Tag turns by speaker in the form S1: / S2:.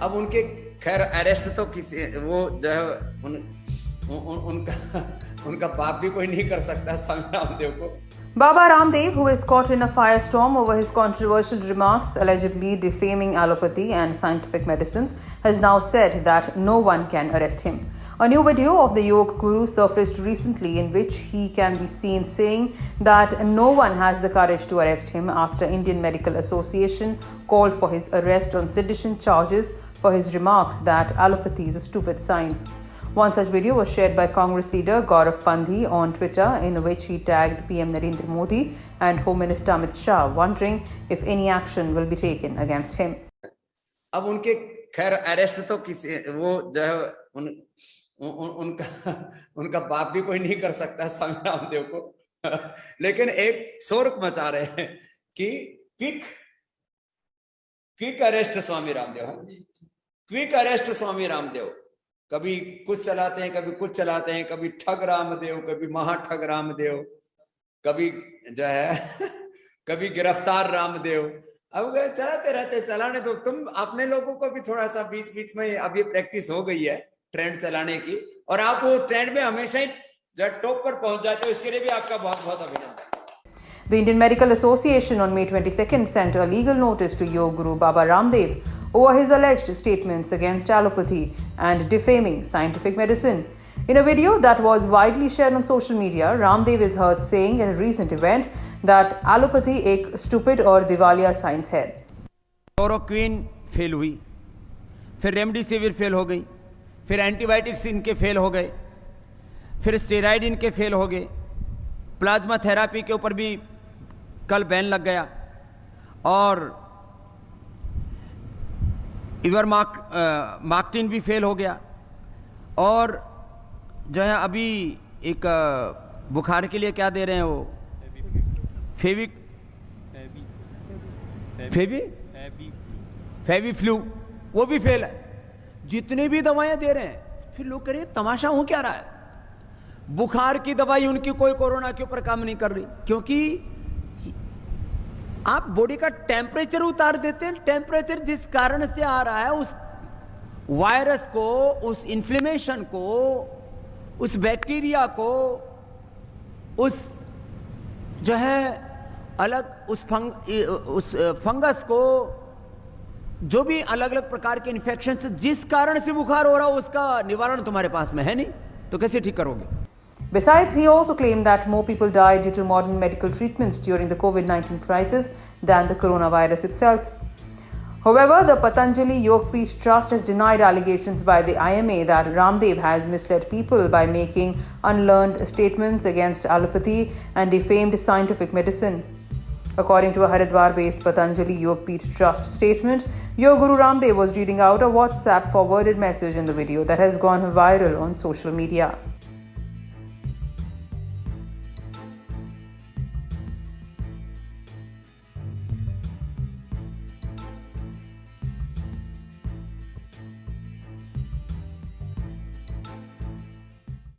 S1: अब उनके खैर अरेस्ट तो किसी वो जो है उनका उनका पाप भी कोई नहीं कर सकता स्वामी रामदेव को।
S2: Baba Ramdev, who is caught in a firestorm over his controversial remarks allegedly defaming allopathy and scientific medicines, has now said that no one can arrest him. A new video of the Yoga Guru surfaced recently in which he can be seen saying that no one has the courage to arrest him after Indian Medical Association called for his arrest on sedition charges for his remarks that allopathy is a stupid science. One such video was shared by Congress leader Gaurav Pandhi on Twitter, in which he tagged PM Narendra Modi and Home Minister Amit Shah, wondering if any action will be taken against him.
S1: अब उनके खैर arrest तो किसी वो जो है उनका उनका पाप भी कोई नहीं कर सकता स्वामी रामदेव को। लेकिन एक शोर मचा रहे हैं कि quick arrest Swami Ramdev, quick arrest Swami Ramdev. कभी कुछ चलाते हैं, कभी कुछ चलाते हैं, कभी ठग रामदेव, कभी महाठग रामदेव, कभी जो है कभी गिरफ्तार रामदेव। अब चलाते रहते, चलाने दो। तुम अपने लोगों को भी थोड़ा सा बीच बीच में अभी प्रैक्टिस हो गई है ट्रेंड चलाने की, और आप वो ट्रेंड में हमेशा ही जब टॉप पर पहुंच जाते हो, इसके लिए भी आपका बहुत बहुत अभिनंदन।
S2: The Indian Medical Association on May 22nd sent a legal notice to Yoga Guru Baba Ramdev over his alleged statements against allopathy and defaming scientific medicine. In a video that was widely shared on social media, Ramdev is heard saying at a recent event that allopathy एक stupid और दिवालिया science है।
S3: Chloroquine fail हुई, फिर remdesivir fail हो गई, फिर antibiotics इनके फेल हो गए, फिर स्टेरॉइड इनके फेल हो गए, प्लाज्मा थेरापी के ऊपर भी कल बैन लग गया, और इवरमाक्टिन भी फेल हो गया, और जो है अभी एक बुखार के लिए क्या दे रहे हैं वो फेविफ्लू, वो भी फेल है। जितने भी दवाएं दे रहे हैं, फिर लोग कह रहे हैं तमाशा हो क्या रहा है। बुखार की दवाई उनकी कोई कोरोना के ऊपर काम नहीं कर रही, क्योंकि आप बॉडी का टेम्परेचर उतार देते हैं। टेम्परेचर जिस कारण से आ रहा है, उस वायरस को, उस इन्फ्लेमेशन को, उस बैक्टीरिया को, उस जो है अलग उस फंगस को, जो भी अलग अलग प्रकार के इन्फेक्शन से जिस कारण से बुखार हो रहा हो, उसका निवारण तुम्हारे पास में है नहीं, तो कैसे ठीक करोगे।
S2: Besides, he also claimed that more people died due to modern medical treatments during the COVID-19 crisis than the coronavirus itself. However, the Patanjali Yogpeeth Trust has denied allegations by the IMA that Ramdev has misled people by making unlearned statements against allopathy and defamed scientific medicine. According to a Haridwar-based Patanjali Yogpeeth Trust statement, Yoga Guru Ramdev was reading out a WhatsApp forwarded message in the video that has gone viral on social media.